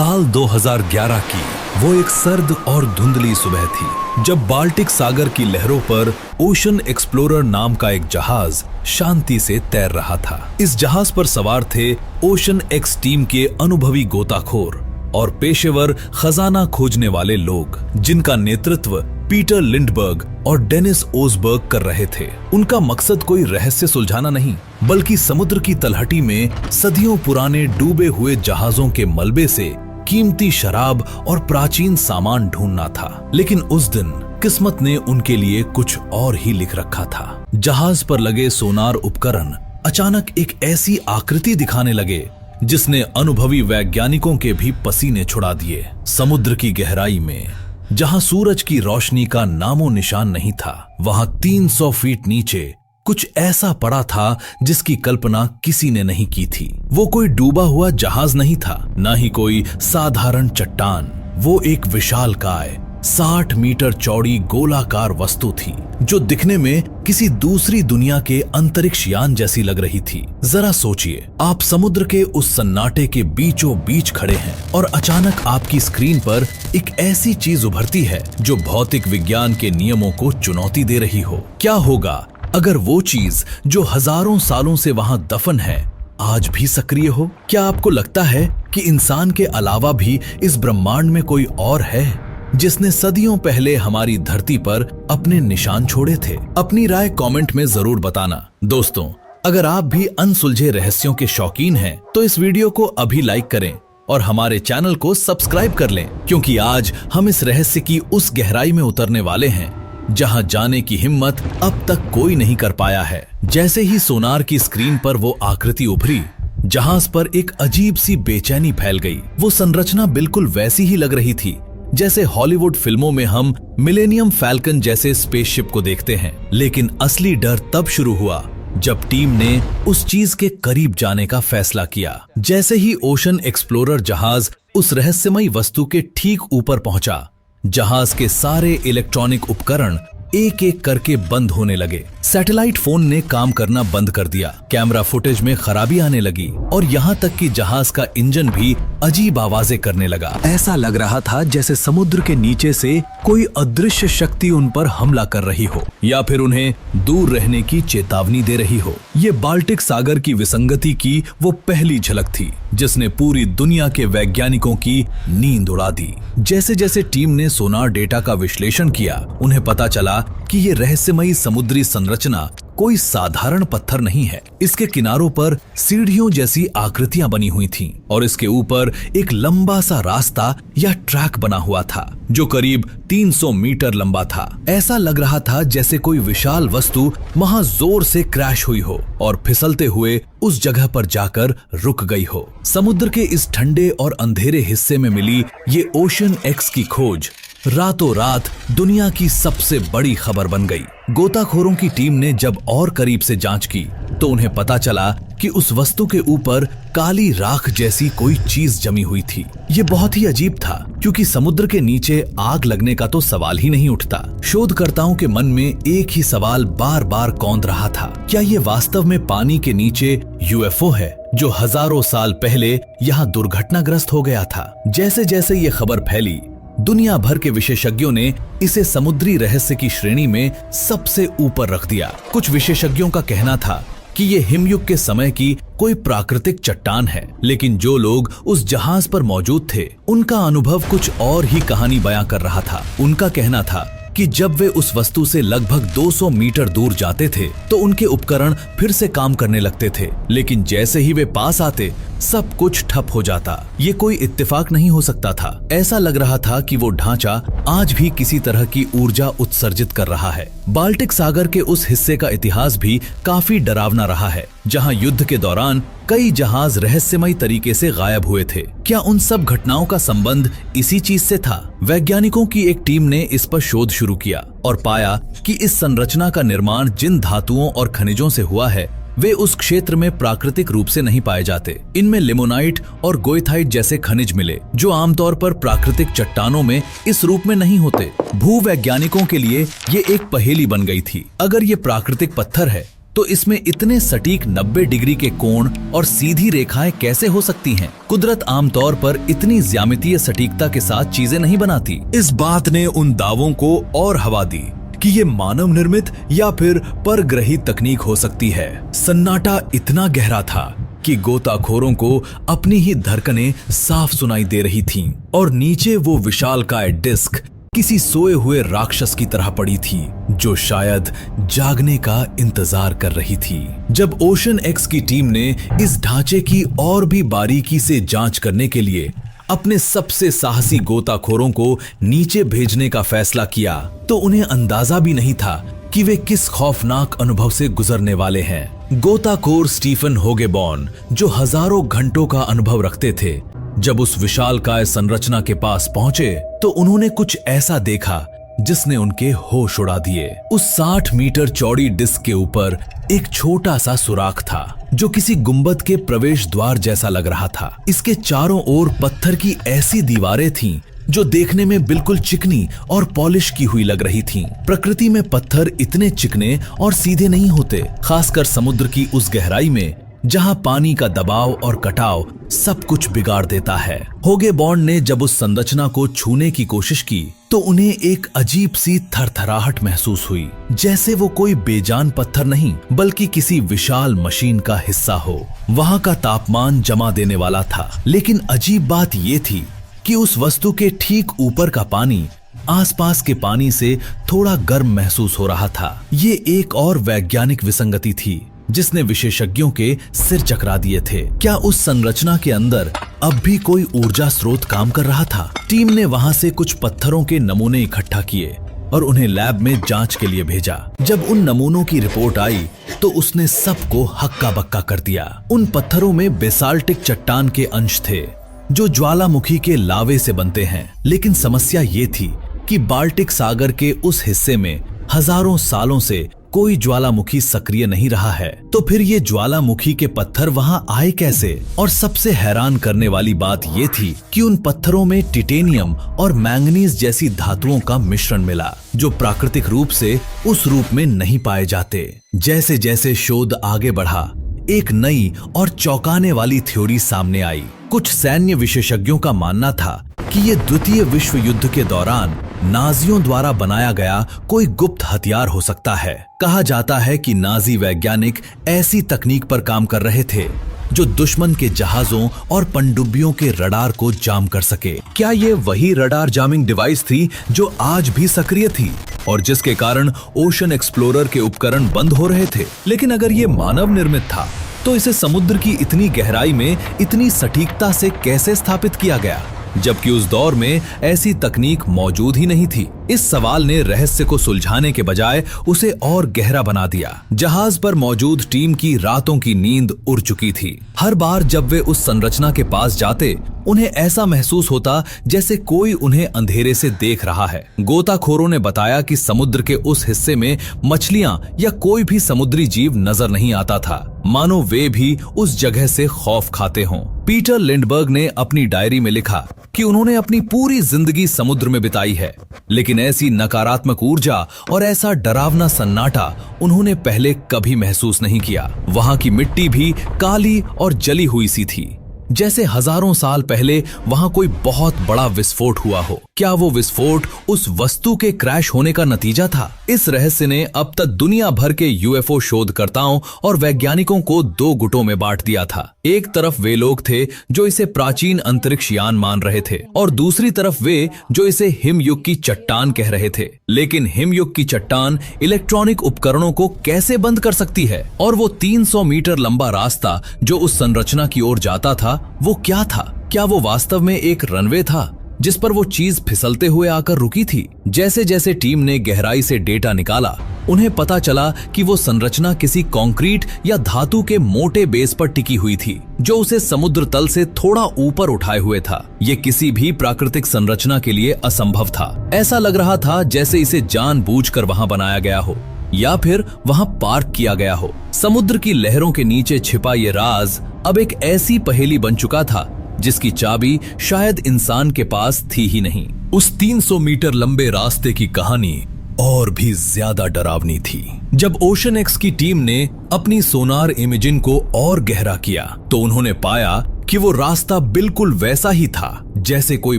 साल 2011 की वो एक सर्द और धुंधली सुबह थी जब बाल्टिक सागर की लहरों पर ओशन एक्सप्लोरर नाम का एक जहाज शांति से तैर रहा था। इस जहाज पर सवार थे ओशन एक्स टीम के अनुभवी गोताखोर और पेशेवर खजाना खोजने वाले लोग, जिनका नेतृत्व पीटर लिंडबर्ग और डेनिस ओसबर्ग कर रहे थे। उनका मकसद कोई रहस्य सुलझाना नहीं, बल्कि समुद्र की तलहटी में सदियों पुराने डूबे हुए जहाजों के मलबे से कीमती शराब और प्राचीन सामान ढूंढना था। लेकिन उस दिन किस्मत ने उनके लिए कुछ और ही लिख रखा था। जहाज पर लगे सोनार उपकरण अचानक एक ऐसी आकृति दिखाने लगे जिसने अनुभवी वैज्ञानिकों के भी पसीने छुड़ा दिए। समुद्र की गहराई में जहां सूरज की रोशनी का नामो निशान नहीं था, वहां 300 फीट नीचे कुछ ऐसा पड़ा था जिसकी कल्पना किसी ने नहीं की थी। वो कोई डूबा हुआ जहाज नहीं था, ना ही कोई साधारण चट्टान। वो एक विशालकाय 60 मीटर चौड़ी गोलाकार वस्तु थी जो दिखने में किसी दूसरी दुनिया के अंतरिक्ष यान जैसी लग रही थी। जरा सोचिए, आप समुद्र के उस सन्नाटे के बीचों बीच खड़े हैं और अचानक आपकी स्क्रीन पर एक ऐसी चीज उभरती है जो भौतिक विज्ञान के नियमों को चुनौती दे रही हो। क्या होगा अगर वो चीज जो हजारों सालों से वहां दफन है आज भी सक्रिय हो? क्या आपको लगता है कि इंसान के अलावा भी इस ब्रह्मांड में कोई और है जिसने सदियों पहले हमारी धरती पर अपने निशान छोड़े थे? अपनी राय कमेंट में जरूर बताना। दोस्तों, अगर आप भी अनसुलझे रहस्यों के शौकीन हैं, तो इस वीडियो को अभी लाइक करें और हमारे चैनल को सब्सक्राइब कर लें, क्योंकि आज हम इस रहस्य की उस गहराई में उतरने वाले हैं जहां जाने की हिम्मत अब तक कोई नहीं कर पाया है। जैसे ही सोनार की स्क्रीन पर वो आकृति उभरी, जहाज पर एक अजीब सी बेचैनी फैल गई। वो संरचना बिल्कुल वैसी ही लग रही थी जैसे हॉलीवुड फिल्मों में हम मिलेनियम फैल्कन जैसे स्पेसशिप को देखते हैं। लेकिन असली डर तब शुरू हुआ जब टीम ने उस चीज के करीब जाने का फैसला किया। जैसे ही ओशन एक्सप्लोरर जहाज उस रहस्यमयी वस्तु के ठीक ऊपर पहुंचा, जहाज के सारे इलेक्ट्रॉनिक उपकरण एक एक करके बंद होने लगे। सैटेलाइट फोन ने काम करना बंद कर दिया, कैमरा फुटेज में खराबी आने लगी और यहाँ तक कि जहाज का इंजन भी अजीब आवाजें करने लगा। ऐसा लग रहा था जैसे समुद्र के नीचे से कोई अदृश्य शक्ति उन पर हमला कर रही हो या फिर उन्हें दूर रहने की चेतावनी दे रही हो। ये बाल्टिक सागर की विसंगति की वो पहली झलक थी जिसने पूरी दुनिया के वैज्ञानिकों की नींद उड़ा दी। जैसे जैसे टीम ने सोनार डेटा का विश्लेषण किया, उन्हें पता चला कि ये रहस्यमयी समुद्री संरचना कोई साधारण पत्थर नहीं है। इसके किनारों पर सीढ़ियों जैसी आकृतियां बनी हुई थीं और इसके ऊपर एक लंबा सा रास्ता या ट्रैक बना हुआ था जो करीब 300 मीटर लंबा था। ऐसा लग रहा था जैसे कोई विशाल वस्तु वहां जोर से क्रैश हुई हो और फिसलते हुए उस जगह पर जाकर रुक गई हो। समुद्र के इस ठंडे और अंधेरे हिस्से में मिली ये ओशन एक्स की खोज रातों रात दुनिया की सबसे बड़ी खबर बन गई। गोताखोरों की टीम ने जब और करीब से जांच की तो उन्हें पता चला कि उस वस्तु के ऊपर काली राख जैसी कोई चीज जमी हुई थी। ये बहुत ही अजीब था क्योंकि समुद्र के नीचे आग लगने का तो सवाल ही नहीं उठता। शोधकर्ताओं के मन में एक ही सवाल बार बार कौंध रहा था, क्या ये वास्तव में पानी के नीचे यूएफओ है जो हजारों साल पहले यहाँ दुर्घटनाग्रस्त हो गया था? जैसे जैसे ये खबर फैली, दुनिया भर के विशेषज्ञों ने इसे समुद्री रहस्य की श्रेणी में सबसे ऊपर रख दिया। कुछ विशेषज्ञों का कहना था कि ये हिमयुग के समय की कोई प्राकृतिक चट्टान है, लेकिन जो लोग उस जहाज पर मौजूद थे उनका अनुभव कुछ और ही कहानी बयां कर रहा था। उनका कहना था कि जब वे उस वस्तु से लगभग 200 मीटर दूर जाते थे तो उनके उपकरण फिर से काम करने लगते थे, लेकिन जैसे ही वे पास आते सब कुछ ठप हो जाता। ये कोई इत्तेफाक नहीं हो सकता था। ऐसा लग रहा था कि वो ढांचा आज भी किसी तरह की ऊर्जा उत्सर्जित कर रहा है। बाल्टिक सागर के उस हिस्से का इतिहास भी काफी डरावना रहा है, जहां युद्ध के दौरान कई जहाज रहस्यमयी तरीके से गायब हुए थे। क्या उन सब घटनाओं का संबंध इसी चीज से था? वैज्ञानिकों की एक टीम ने इस पर शोध शुरू किया और पाया कि इस संरचना का निर्माण जिन धातुओं और खनिजों से हुआ है वे उस क्षेत्र में प्राकृतिक रूप से नहीं पाए जाते। इनमें लिमोनाइट और गोइथाइट जैसे खनिज मिले जो आमतौर पर प्राकृतिक चट्टानों में इस रूप में नहीं होते। भूवैज्ञानिकों के लिए ये एक पहेली बन गई थी। अगर ये प्राकृतिक पत्थर है तो इसमें इतने सटीक 90 डिग्री के कोण और सीधी रेखाएं कैसे हो सकती हैं? कुदरत आमतौर पर इतनी ज्यामितीय सटीकता के साथ चीजें नहीं बनाती। इस बात ने उन दावों को और हवा दी कि ये मानव निर्मित या फिर परग्रही तकनीक हो सकती है। सन्नाटा इतना गहरा था कि गोताखोरों को अपनी ही धड़कनें साफ सुनाई दे रही थीं और नीचे वो विशालकाय डिस्क किसी सोए हुए राक्षस की तरह पड़ी थी जो शायद जागने का इंतजार कर रही थी। जब ओशन एक्स की टीम ने इस ढांचे की और भी बारीकी से जांच करने के लिए अपने सबसे साहसी गोताखोरों को नीचे भेजने का फैसला किया, तो उन्हें अंदाजा भी नहीं था कि वे किस खौफनाक अनुभव से गुजरने वाले हैं। गोताखोर स्टीफन होगेबॉर्न, जो हजारों घंटों का अनुभव रखते थे, जब उस विशालकाय संरचना के पास पहुंचे तो उन्होंने कुछ ऐसा देखा जिसने उनके होश उड़ा दिए। उस 60 मीटर चौड़ी डिस्क के ऊपर एक छोटा सा सुराख था जो किसी गुंबद के प्रवेश द्वार जैसा लग रहा था। इसके चारों ओर पत्थर की ऐसी दीवारें थीं जो देखने में बिल्कुल चिकनी और पॉलिश की हुई लग रही थीं। प्रकृति में पत्थर इतने चिकने और सीधे नहीं होते, खासकर समुद्र की उस गहराई में जहां पानी का दबाव और कटाव सब कुछ बिगाड़ देता है। होगेबॉर्न ने जब उस संरचना को छूने की कोशिश की तो उन्हें एक अजीब सी थरथराहट महसूस हुई, जैसे वो कोई बेजान पत्थर नहीं बल्कि किसी विशाल मशीन का हिस्सा हो। वहां का तापमान जमा देने वाला था, लेकिन अजीब बात ये थी कि उस वस्तु के ठीक ऊपर का पानी आसपास के पानी से थोड़ा गर्म महसूस हो रहा था। ये एक और वैज्ञानिक विसंगति थी जिसने विशेषज्ञों के सिर चकरा दिए थे। क्या उस संरचना के अंदर अब भी कोई ऊर्जा स्रोत काम कर रहा था? टीम ने वहां से कुछ पत्थरों के नमूने इकट्ठा किए और उन्हें लैब में जांच के लिए भेजा। जब उन नमूनों की रिपोर्ट आई तो उसने सबको हक्का बक्का कर दिया। उन पत्थरों में बेसाल्टिक चट्टान के अंश थे जो ज्वालामुखी के लावे से बनते हैं। लेकिन समस्या ये थी कि बाल्टिक सागर के उस हिस्से में हजारों सालों से कोई ज्वालामुखी सक्रिय नहीं रहा है, तो फिर ये ज्वालामुखी के पत्थर वहां आए कैसे? और सबसे हैरान करने वाली बात ये थी कि उन पत्थरों में टिटेनियम और मैंगनीज जैसी धातुओं का मिश्रण मिला जो प्राकृतिक रूप से उस रूप में नहीं पाए जाते। जैसे जैसे शोध आगे बढ़ा, एक नई और चौंकाने वाली थ्योरी सामने आई। कुछ सैन्य विशेषज्ञों का मानना था कि ये द्वितीय विश्व युद्ध के दौरान नाजियों द्वारा बनाया गया कोई गुप्त हथियार हो सकता है। कहा जाता है कि नाजी वैज्ञानिक ऐसी तकनीक पर काम कर रहे थे जो दुश्मन के जहाजों और पनडुब्बियों के रडार को जाम कर सके। क्या ये वही रडार जामिंग डिवाइस थी जो आज भी सक्रिय थी और जिसके कारण ओशन एक्सप्लोरर के उपकरण बंद हो रहे थे? लेकिन अगर ये मानव निर्मित था तो इसे समुद्र की इतनी गहराई में इतनी सटीकता से कैसे स्थापित किया गया, जबकि उस दौर में ऐसी तकनीक मौजूद ही नहीं थी? इस सवाल ने रहस्य को सुलझाने के बजाय उसे और गहरा बना दिया। जहाज पर मौजूद टीम की रातों की नींद उड़ चुकी थी। हर बार जब वे उस संरचना के पास जाते उन्हें ऐसा महसूस होता जैसे कोई उन्हें अंधेरे से देख रहा है। गोताखोरों ने बताया कि समुद्र के उस हिस्से में मछलियां या कोई भी समुद्री जीव नजर नहीं आता था, मानो वे भी उस जगह से खौफ खाते हों। पीटर लिंडबर्ग ने अपनी डायरी में लिखा कि उन्होंने अपनी पूरी जिंदगी समुद्र में बिताई है, लेकिन ऐसी नकारात्मक ऊर्जा और ऐसा डरावना सन्नाटा उन्होंने पहले कभी महसूस नहीं किया। वहां की मिट्टी भी काली और जली हुई सी थी, जैसे हजारों साल पहले वहां कोई बहुत बड़ा विस्फोट हुआ हो। क्या वो विस्फोट उस वस्तु के क्रैश होने का नतीजा था? इस रहस्य ने अब तक दुनिया भर के यूएफओ शोधकर्ताओं और वैज्ञानिकों को दो गुटों में बांट दिया था। एक तरफ वे लोग थे जो इसे प्राचीन अंतरिक्ष यान मान रहे थे और दूसरी तरफ वे जो इसे हिमयुग की चट्टान कह रहे थे। लेकिन हिमयुग की चट्टान इलेक्ट्रॉनिक उपकरणों को कैसे बंद कर सकती है? और वो 300 मीटर लंबा रास्ता जो उस संरचना की ओर जाता था, वो क्या था? क्या वो वास्तव में एक रनवे था जिस पर वो चीज फिसलते हुए आकर रुकी थी? जैसे जैसे टीम ने गहराई से डेटा निकाला, उन्हें पता चला कि वो संरचना किसी कंक्रीट या धातु के मोटे बेस पर टिकी हुई थी जो उसे समुद्र तल से थोड़ा ऊपर उठाए हुए था। ये किसी भी प्राकृतिक संरचना के लिए असंभव था। ऐसा लग रहा था जैसे इसे जानबूझकर वहां बनाया गया हो या फिर वहां पार्क किया गया हो। समुद्र की लहरों के नीचे छिपा ये राज अब एक ऐसी पहेली बन चुका था जिसकी चाबी शायद इंसान के पास थी ही नहीं। उस 300 मीटर लंबे रास्ते की कहानी और भी ज्यादा डरावनी थी। जब ओशन एक्स की टीम ने अपनी सोनार इमेजिंग को और गहरा किया तो उन्होंने पाया कि वो रास्ता बिल्कुल वैसा ही था जैसे कोई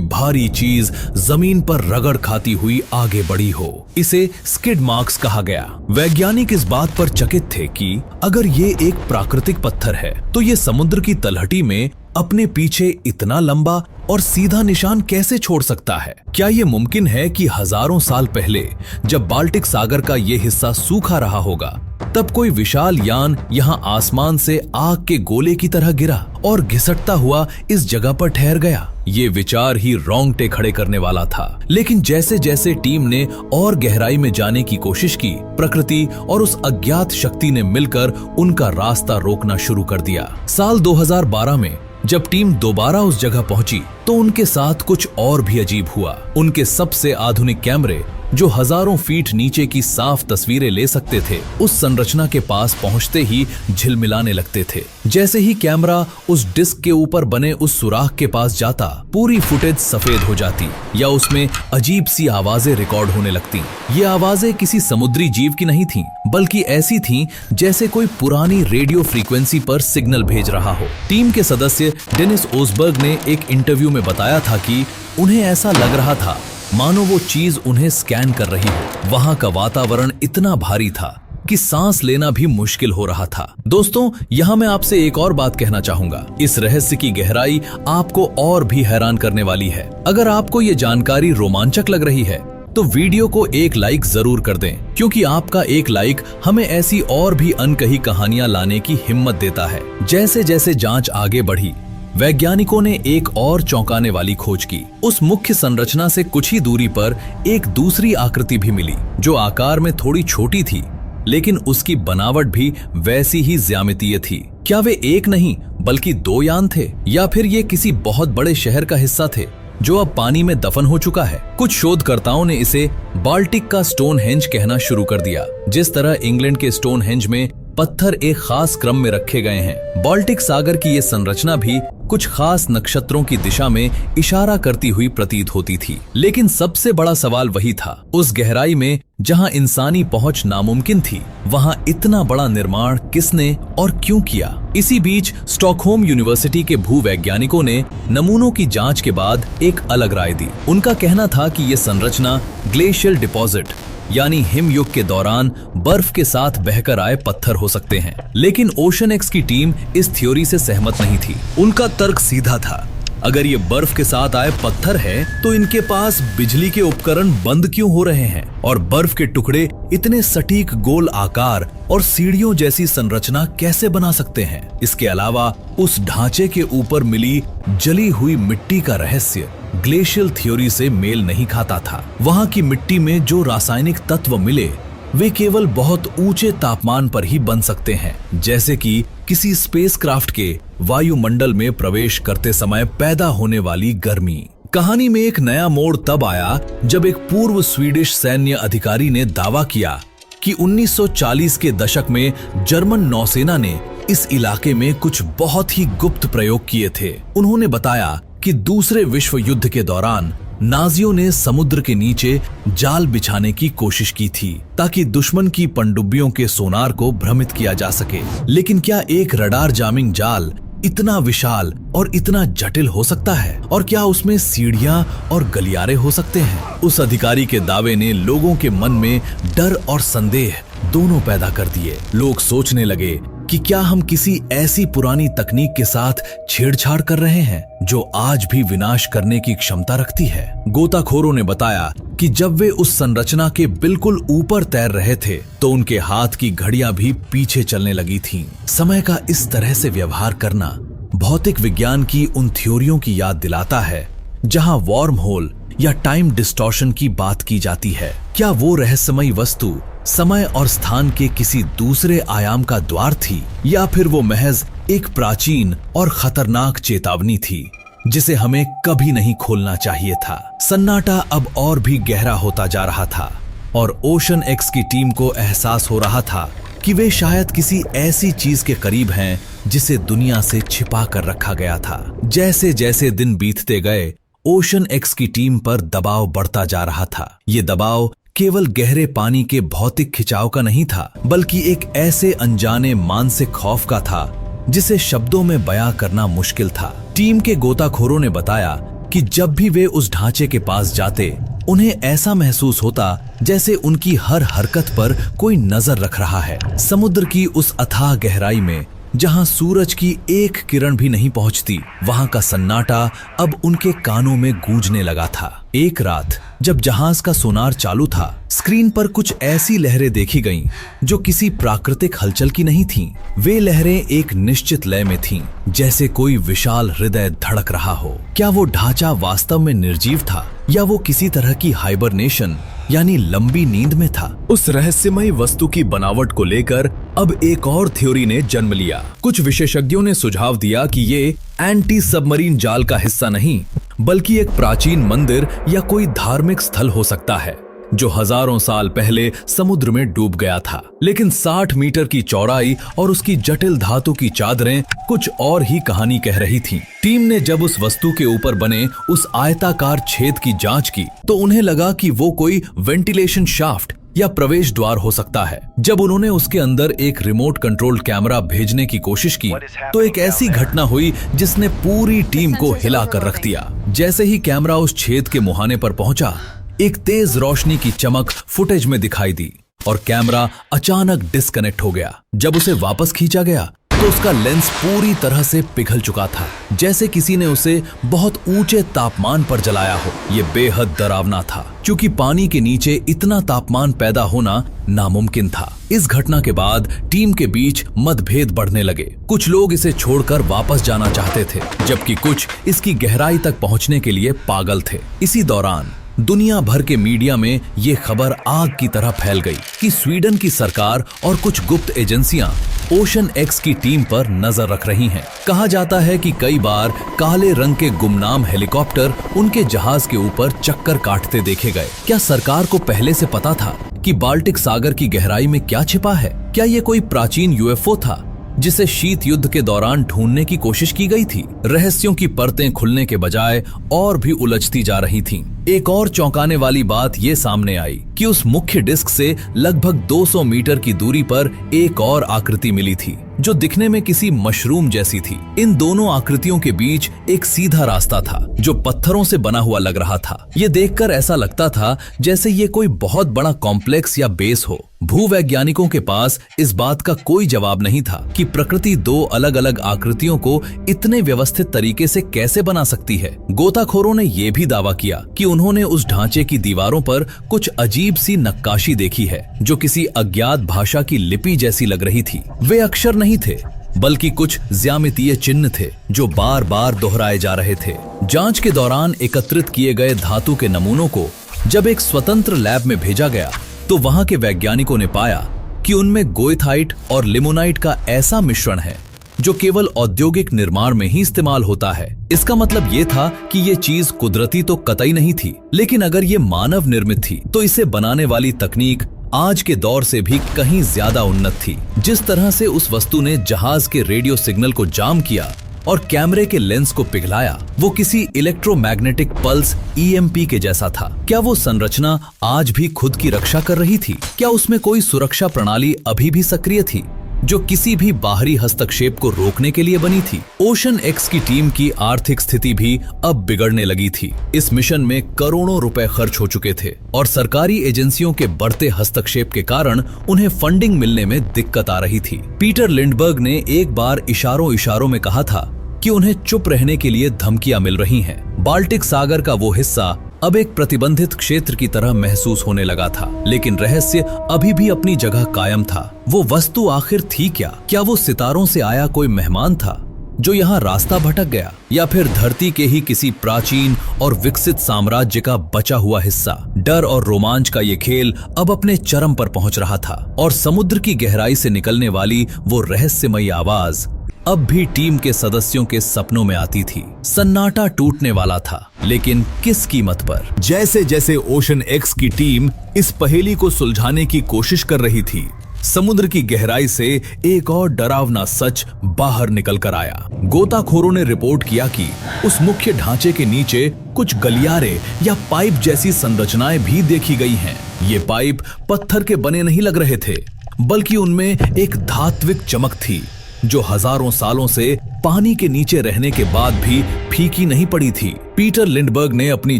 भारी चीज जमीन पर रगड़ खाती हुई आगे बढ़ी हो। इसे स्किड मार्क्स कहा गया। वैज्ञानिक इस बात पर चकित थे कि अगर ये एक प्राकृतिक पत्थर है तो ये समुद्र की तलहटी में अपने पीछे इतना लंबा और सीधा निशान कैसे छोड़ सकता है। क्या ये मुमकिन है कि हजारों साल पहले जब बाल्टिक सागर का ये हिस्सा सूखा रहा होगा तब कोई विशाल यान यहाँ आसमान से आग के गोले की तरह गिरा और घिसटता हुआ इस जगह पर ठहर गया। ये विचार ही रोंगटे खड़े करने वाला था। लेकिन जैसे जैसे टीम ने और गहराई में जाने की कोशिश की, प्रकृति और उस अज्ञात शक्ति ने मिलकर उनका रास्ता रोकना शुरू कर दिया। साल 2012 में जब टीम दोबारा उस जगह पहुंची तो उनके साथ कुछ और भी अजीब हुआ। उनके सबसे आधुनिक कैमरे जो हजारों फीट नीचे की साफ तस्वीरें ले सकते थे, उस संरचना के पास पहुंचते ही झिलमिलाने लगते थे। जैसे ही कैमरा उस डिस्क के ऊपर बने उस सुराख के पास जाता, पूरी फुटेज सफेद हो जाती या उसमें अजीब सी आवाजें रिकॉर्ड होने लगती। ये आवाजें किसी समुद्री जीव की नहीं थीं, बल्कि ऐसी थीं जैसे कोई पुरानी रेडियो फ्रीक्वेंसी पर सिग्नल भेज रहा हो। टीम के सदस्य डेनिस ओसबर्ग ने एक इंटरव्यू में बताया था कि उन्हें ऐसा लग रहा था मानो वो चीज उन्हें स्कैन कर रही हो। वहां का वातावरण इतना भारी था कि सांस लेना भी मुश्किल हो रहा था। दोस्तों, यहाँ मैं आपसे एक और बात कहना चाहूंगा। इस रहस्य की गहराई आपको और भी हैरान करने वाली है। अगर आपको ये जानकारी रोमांचक लग रही है तो वीडियो को एक लाइक जरूर कर दें, क्योंकि आपका एक लाइक हमें ऐसी और भी अनकही कहानियां लाने की हिम्मत देता है। जैसे जैसे जांच आगे बढ़ी, वैज्ञानिकों ने एक और चौंकाने वाली खोज की। उस मुख्य संरचना से कुछ ही दूरी पर एक दूसरी आकृति भी मिली जो आकार में थोड़ी छोटी थी, लेकिन उसकी बनावट भी वैसी ही ज्यामितीय थी। क्या वे एक नहीं बल्कि दो यान थे, या फिर ये किसी बहुत बड़े शहर का हिस्सा थे जो अब पानी में दफन हो चुका है? कुछ शोधकर्ताओं ने इसे बाल्टिक का स्टोनहेंज कहना शुरू कर दिया। जिस तरह इंग्लैंड के स्टोनहेंज में पत्थर एक खास क्रम में रखे गए हैं, बाल्टिक सागर की ये संरचना भी कुछ खास नक्षत्रों की दिशा में इशारा करती हुई प्रतीत होती थी। लेकिन सबसे बड़ा सवाल वही था, उस गहराई में जहां इंसानी पहुंच नामुमकिन थी, वहां इतना बड़ा निर्माण किसने और क्यों किया? इसी बीच स्टॉकहोम यूनिवर्सिटी के भूवैज्ञानिकों ने नमूनों की जांच के बाद एक अलग राय दी। उनका कहना था कि ये संरचना ग्लेशियल डिपॉजिट यानी हिमयुग के दौरान बर्फ के साथ बहकर आए पत्थर हो सकते हैं। लेकिन ओशन एक्स की टीम इस थ्योरी से सहमत नहीं थी। उनका तर्क सीधा था, अगर ये बर्फ के साथ आए पत्थर है तो इनके पास बिजली के उपकरण बंद क्यों हो रहे हैं, और बर्फ के टुकड़े इतने सटीक गोल आकार और सीढ़ियों जैसी संरचना कैसे बना सकते हैं? इसके अलावा उस ढांचे के ऊपर मिली जली हुई मिट्टी का रहस्य ग्लेशियल थ्योरी से मेल नहीं खाता था। वहां की मिट्टी में जो रासायनिक तत्व मिले वे केवल बहुत ऊंचे तापमान पर ही बन सकते हैं, जैसे कि किसी स्पेसक्राफ्ट के वायुमंडल में प्रवेश करते समय पैदा होने वाली गर्मी। कहानी में एक नया मोड़ तब आया जब एक पूर्व स्वीडिश सैन्य अधिकारी ने दावा किया कि 1940 के दशक में जर्मन नौसेना ने इस इलाके में कुछ बहुत ही गुप्त प्रयोग किए थे। उन्होंने बताया कि दूसरे विश्व युद्ध के दौरान नाजियों ने समुद्र के नीचे जाल बिछाने की कोशिश की थी ताकि दुश्मन की पनडुब्बियों के सोनार को भ्रमित किया जा सके। लेकिन क्या एक रडार जामिंग जाल इतना विशाल और इतना जटिल हो सकता है, और क्या उसमें सीढ़ियां और गलियारे हो सकते हैं? उस अधिकारी के दावे ने लोगों के मन में डर और संदेह दोनों पैदा कर दिए। लोग सोचने लगे कि क्या हम किसी ऐसी पुरानी तकनीक के साथ छेड़छाड़ कर रहे हैं जो आज भी विनाश करने की क्षमता रखती है। गोताखोरों ने बताया कि जब वे उस संरचना के बिल्कुल ऊपर तैर रहे थे तो उनके हाथ की घड़ियां भी पीछे चलने लगी थीं। समय का इस तरह से व्यवहार करना भौतिक विज्ञान की उन थ्योरियों की याद दिलाता है जहां वार्म होल या टाइम डिस्टॉर्शन की बात की जाती है। क्या वो रहस्यमयी वस्तु समय और स्थान के किसी दूसरे आयाम का द्वार थी, या फिर वो महज एक प्राचीन और खतरनाक चेतावनी थी जिसे हमें कभी नहीं खोलना चाहिए था? सन्नाटा अब और भी गहरा होता जा रहा था और ओशन एक्स की टीम को एहसास हो रहा था कि वे शायद किसी ऐसी चीज के करीब हैं जिसे दुनिया से छिपा कर रखा गया था। जैसे जैसे दिन बीतते गए, ओशन एक्स की टीम पर दबाव बढ़ता जा रहा था। ये दबाव केवल गहरे पानी के भौतिक खिंचाव का नहीं था, बल्कि एक ऐसे अनजाने मानसिक खौफ का था जिसे शब्दों में बयां करना मुश्किल था। टीम के गोताखोरों ने बताया कि जब भी वे उस ढांचे के पास जाते, उन्हें ऐसा महसूस होता जैसे उनकी हर हरकत पर कोई नजर रख रहा है। समुद्र की उस अथाह गहराई में जहां सूरज की एक किरण भी नहीं पहुंचती, वहां का सन्नाटा अब उनके कानों में गूंजने लगा था। एक रात जब जहाज का सोनार चालू था, स्क्रीन पर कुछ ऐसी लहरें देखी गईं जो किसी प्राकृतिक हलचल की नहीं थीं। वे लहरें एक निश्चित लय में थीं, जैसे कोई विशाल हृदय धड़क रहा हो। क्या वो ढांचा वास्तव में निर्जीव था या वो किसी तरह की हाइबरनेशन यानी लंबी नींद में था? उस रहस्यमयी वस्तु की बनावट को लेकर अब एक और थ्योरी ने जन्म लिया। कुछ विशेषज्ञों ने सुझाव दिया कि ये एंटी सबमरीन जाल का हिस्सा नहीं, बल्कि एक प्राचीन मंदिर या कोई धार्मिक स्थल हो सकता है जो हजारों साल पहले समुद्र में डूब गया था। लेकिन 60 मीटर की चौड़ाई और उसकी जटिल धातु की चादरें कुछ और ही कहानी कह रही थीं। टीम ने जब उस वस्तु के ऊपर बने उस आयताकार छेद की जांच की, तो उन्हें लगा कि वो कोई वेंटिलेशन शाफ्ट या प्रवेश द्वार हो सकता है। जब उन्होंने उसके अंदर एक रिमोट कंट्रोल कैमरा भेजने की कोशिश की, तो एक ऐसी घटना हुई जिसने पूरी टीम को हिला कर रख दिया। जैसे ही कैमरा उस छेद के मुहाने पर पहुंचा, एक तेज रोशनी की चमक फुटेज में दिखाई दी और कैमरा अचानक डिस्कनेक्ट हो गया। जब उसे वापस खींचा गया तो उसका लेंस पूरी तरह से पिघल चुका था, जैसे किसी ने उसे बहुत ऊंचे तापमान पर जलाया हो। ये बेहद डरावना था, क्योंकि पानी के नीचे इतना तापमान पैदा होना नामुमकिन था। इस घटना के बाद टीम के बीच मतभेद बढ़ने लगे। कुछ लोग इसे छोड़कर वापस जाना चाहते थे, जबकि कुछ इसकी गहराई तक पहुंचने के लिए पागल थे। इसी दौरान दुनिया भर के मीडिया में ये खबर आग की तरह फैल गई कि स्वीडन की सरकार और कुछ गुप्त एजेंसियां ओशन एक्स की टीम पर नजर रख रही हैं। कहा जाता है कि कई बार काले रंग के गुमनाम हेलीकॉप्टर उनके जहाज के ऊपर चक्कर काटते देखे गए। क्या सरकार को पहले से पता था कि बाल्टिक सागर की गहराई में क्या छिपा है? क्या ये कोई प्राचीन यूएफओ था जिसे शीत युद्ध के दौरान ढूंढने की कोशिश की गई थी? रहस्यों की परतें खुलने के बजाय और भी उलझती जा रही थीं। एक और चौंकाने वाली बात ये सामने आई कि उस मुख्य डिस्क से लगभग 200 मीटर की दूरी पर एक और आकृति मिली थी, जो दिखने में किसी मशरूम जैसी थी। इन दोनों आकृतियों के बीच एक सीधा रास्ता था जो पत्थरों से बना हुआ लग रहा था। ये देखकर ऐसा लगता था जैसे ये कोई बहुत बड़ा कॉम्प्लेक्स या बेस हो। भूवैज्ञानिकों के पास इस बात का कोई जवाब नहीं था कि प्रकृति दो अलग अलग आकृतियों को इतने व्यवस्थित तरीके से कैसे बना सकती है। गोताखोरों ने यह भी दावा किया कि उन्होंने उस ढांचे की दीवारों पर कुछ अजीब सी नक्काशी देखी है, जो किसी अज्ञात भाषा की लिपि जैसी लग रही थी। वे अक्षर नहीं थे, बल्कि कुछ ज्यामितीय चिन्ह थे जो बार बार दोहराए जा रहे थे। जांच के दौरान एकत्रित किए गए धातु के नमूनों को जब एक स्वतंत्र लैब में भेजा गया, तो वहां के वैज्ञानिकों ने पाया कि उनमें गोएथाइट और लिमोनाइट का ऐसा मिश्रण है जो केवल औद्योगिक निर्माण में ही इस्तेमाल होता है। इसका मतलब ये था कि ये चीज कुदरती तो कतई नहीं थी, लेकिन अगर ये मानव निर्मित थी तो इसे बनाने वाली तकनीक आज के दौर से भी कहीं ज्यादा उन्नत थी। जिस तरह से उस वस्तु ने जहाज के रेडियो सिग्नल को जाम किया और कैमरे के लेंस को पिघलाया, वो किसी इलेक्ट्रोमैग्नेटिक पल्स EMP के जैसा था। क्या वो संरचना आज भी खुद की रक्षा कर रही थी? क्या उसमें कोई सुरक्षा प्रणाली अभी भी सक्रिय थी जो किसी भी बाहरी हस्तक्षेप को रोकने के लिए बनी थी? ओशन एक्स की टीम की आर्थिक स्थिति भी अब बिगड़ने लगी थी। इस मिशन में करोड़ों रुपए खर्च हो चुके थे और सरकारी एजेंसियों के बढ़ते हस्तक्षेप के कारण उन्हें फंडिंग मिलने में दिक्कत आ रही थी। पीटर लिंडबर्ग ने एक बार इशारों में कहा था कि उन्हें चुप रहने के लिए धमकियां मिल रही हैं। बाल्टिक सागर का वो हिस्सा अब एक प्रतिबंधित क्षेत्र की तरह महसूस होने लगा था, लेकिन रहस्य अभी भी अपनी जगह कायम था। वो वस्तु आखिर थी क्या? क्या वो सितारों से आया कोई मेहमान था जो यहाँ रास्ता भटक गया, या फिर धरती के ही किसी प्राचीन और विकसित साम्राज्य का बचा हुआ हिस्सा? डर और रोमांच का ये खेल अब अपने चरम पर पहुंच रहा था और समुद्र की गहराई से निकलने वाली वो रहस्यमयी आवाज अब भी टीम के सदस्यों के सपनों में आती थी। सन्नाटा टूटने वाला था, लेकिन किस कीमत पर? जैसे जैसे ओशन एक्स की टीम इस पहेली को सुलझाने की कोशिश कर रही थी, समुद्र की गहराई से एक और डरावना सच बाहर निकल कर आया। गोताखोरों ने रिपोर्ट किया कि उस मुख्य ढांचे के नीचे कुछ गलियारे या पाइप जैसी संरचनाएं भी देखी गई हैं। ये पाइप पत्थर के बने नहीं लग रहे थे, बल्कि उनमें एक धात्विक चमक थी जो हजारों सालों से पानी के नीचे रहने के बाद भी फीकी नहीं पड़ी थी। पीटर लिंडबर्ग ने अपनी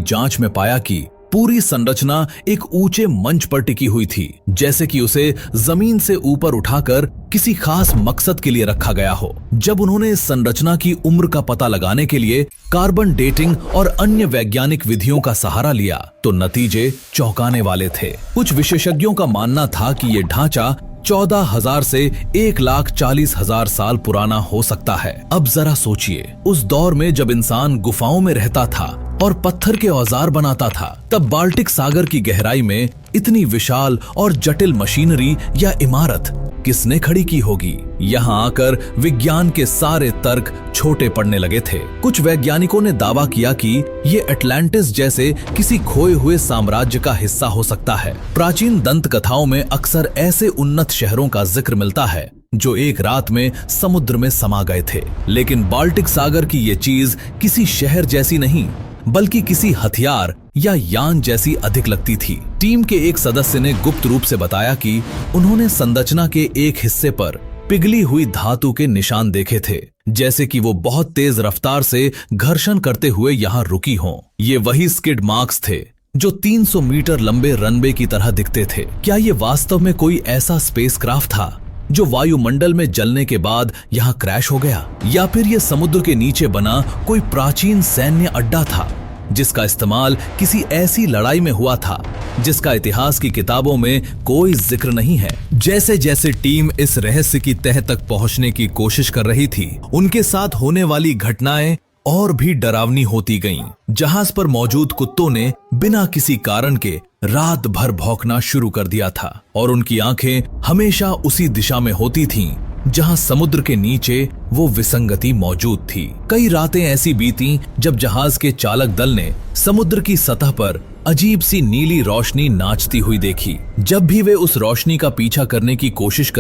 जांच में पाया कि पूरी संरचना एक ऊंचे मंच पर टिकी हुई थी, जैसे कि उसे जमीन से ऊपर उठाकर किसी खास मकसद के लिए रखा गया हो। जब उन्होंने इस संरचना की उम्र का पता लगाने के लिए कार्बन डेटिंग और अन्य वैज्ञानिक विधियों का सहारा लिया, तो नतीजे चौंकाने वाले थे। कुछ विशेषज्ञों का मानना था कि ये ढांचा 14,000 से 1,40,000 साल पुराना हो सकता है। अब जरा सोचिए, उस दौर में जब इंसान गुफाओं में रहता था और पत्थर के औजार बनाता था, तब बाल्टिक सागर की गहराई में इतनी विशाल और जटिल मशीनरी या इमारत किसने खड़ी की होगी? यहाँ आकर विज्ञान के सारे तर्क छोटे पड़ने लगे थे। कुछ वैज्ञानिकों ने दावा किया कि ये अटलांटिस जैसे किसी खोए हुए साम्राज्य का हिस्सा हो सकता है। प्राचीन दंत कथाओं में अक्सर ऐसे उन्नत शहरों का जिक्र मिलता है जो एक रात में समुद्र में समा गए थे, लेकिन बाल्टिक सागर की ये चीज किसी शहर जैसी नहीं, बल्कि किसी हथियार या यान जैसी अधिक लगती थी। टीम के एक सदस्य ने गुप्त रूप से बताया कि उन्होंने संरचना के एक हिस्से पर पिघली हुई धातु के निशान देखे थे, जैसे कि वो बहुत तेज रफ्तार से घर्षण करते हुए यहाँ रुकी हों। ये वही स्किड मार्क्स थे जो 300 मीटर लंबे रनवे की तरह दिखते थे। क्या ये वास्तव में कोई ऐसा स्पेसक्राफ्ट था जो वायुमंडल में जलने के बाद यहाँ क्रैश हो गया, या फिर ये समुद्र के नीचे बना कोई प्राचीन सैन्य अड्डा था जिसका इस्तेमाल किसी ऐसी लड़ाई में हुआ था जिसका इतिहास की किताबों में कोई जिक्र नहीं है? जैसे जैसे टीम इस रहस्य की तह तक पहुंचने की कोशिश कर रही थी, उनके साथ होने वाली घटनाएं और भी डरावनी होती गईं। जहाज पर मौजूद कुत्तों ने बिना किसी कारण के रात भर भौंकना शुरू कर दिया था और उनकी आंखें हमेशा उसी दिशा में होती थीं जहां समुद्र के नीचे वो विसंगति मौजूद थी। कई रातें ऐसी बीती जब जहाज के चालक दल ने समुद्र की सतह पर अजीब सी नीली रोशनी नाचती हुई देखी। जब भी वे उस रोशनी का पीछा करने की कोशिश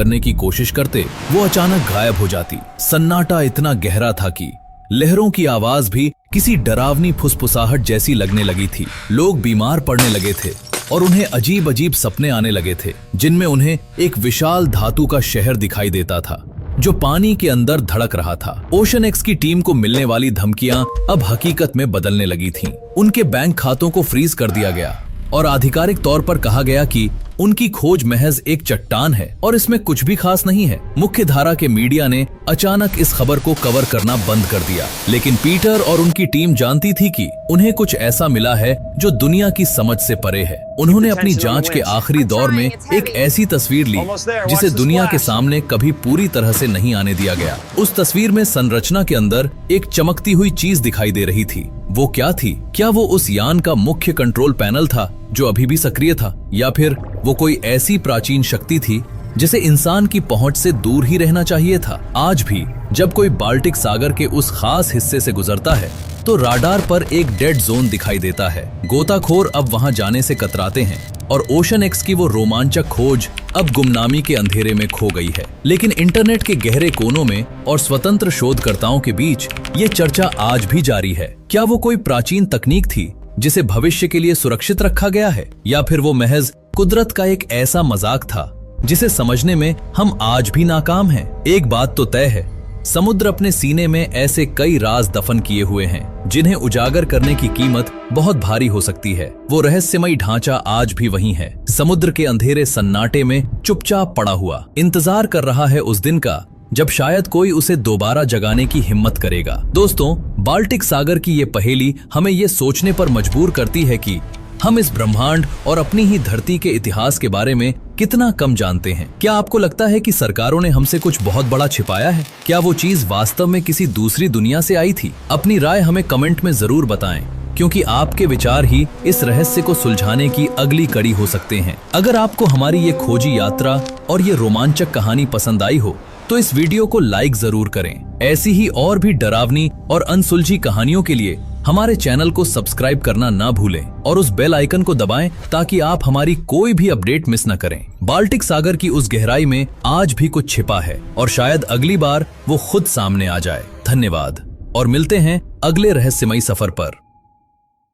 करते, वो अचानक गायब हो जाती। सन्नाटा इतना गहरा था कि लहरों की आवाज भी किसी डरावनी फुसफुसाहट जैसी लगने लगी थी। लोग बीमार पड़ने लगे थे और उन्हें अजीब अजीब सपने आने लगे थे, जिनमें उन्हें एक विशाल धातु का शहर दिखाई देता था जो पानी के अंदर धड़क रहा था। ओशन एक्स की टीम को मिलने वाली धमकियां अब हकीकत में बदलने लगी थीं। उनके बैंक खातों को फ्रीज कर दिया गया और आधिकारिक तौर पर कहा गया कि उनकी खोज महज एक चट्टान है और इसमें कुछ भी खास नहीं है। मुख्य धारा के मीडिया ने अचानक इस खबर को कवर करना बंद कर दिया, लेकिन पीटर और उनकी टीम जानती थी कि उन्हें कुछ ऐसा मिला है जो दुनिया की समझ से परे है। उन्होंने अपनी जांच के आखिरी दौर में एक ऐसी तस्वीर ली जिसे दुनिया के सामने कभी पूरी तरह से नहीं आने दिया गया। उस तस्वीर में संरचना के अंदर एक चमकती हुई चीज दिखाई दे रही थी। वो क्या थी? क्या वो उस यान का मुख्य कंट्रोल पैनल था जो अभी भी सक्रिय था, या फिर वो कोई ऐसी प्राचीन शक्ति थी जिसे इंसान की पहुंच से दूर ही रहना चाहिए था? आज भी जब कोई बाल्टिक सागर के उस खास हिस्से से गुजरता है तो राडार पर एक डेड जोन दिखाई देता है। गोताखोर अब वहां जाने से कतराते हैं और ओशन एक्स की वो रोमांचक खोज अब गुमनामी के अंधेरे में खो गई है। लेकिन इंटरनेट के गहरे कोनों में और स्वतंत्र शोधकर्ताओं के बीच ये चर्चा आज भी जारी है। क्या वो कोई प्राचीन तकनीक थी जिसे भविष्य के लिए सुरक्षित रखा गया है, या फिर वो महज कुदरत का एक ऐसा मजाक था जिसे समझने में हम आज भी नाकाम हैं? एक बात तो तय है, समुद्र अपने सीने में ऐसे कई राज दफन किए हुए हैं जिन्हें उजागर करने की कीमत बहुत भारी हो सकती है। वो रहस्यमयी ढांचा आज भी वही है, समुद्र के अंधेरे सन्नाटे में चुपचाप पड़ा हुआ, इंतजार कर रहा है उस दिन का जब शायद कोई उसे दोबारा जगाने की हिम्मत करेगा। दोस्तों, बाल्टिक सागर की ये पहेली हमें ये सोचने पर मजबूर करती है कि हम इस ब्रह्मांड और अपनी ही धरती के इतिहास के बारे में कितना कम जानते हैं। क्या आपको लगता है कि सरकारों ने हमसे कुछ बहुत बड़ा छिपाया है? क्या वो चीज वास्तव में किसी दूसरी दुनिया से आई थी? अपनी राय हमें कमेंट में जरूर बताएं, क्योंकि आपके विचार ही इस रहस्य को सुलझाने की अगली कड़ी हो सकते हैं। अगर आपको हमारी ये खोजी यात्रा और ये रोमांचक कहानी पसंद आई हो तो इस वीडियो को लाइक जरूर करें। ऐसी ही और भी डरावनी और अनसुलझी कहानियों के लिए हमारे चैनल को सब्सक्राइब करना ना भूलें और उस बेल आइकन को दबाएं ताकि आप हमारी कोई भी अपडेट मिस न करें। बाल्टिक सागर की उस गहराई में आज भी कुछ छिपा है और शायद अगली बार वो खुद सामने आ जाए। धन्यवाद और मिलते हैं अगले रहस्यमयी सफर पर।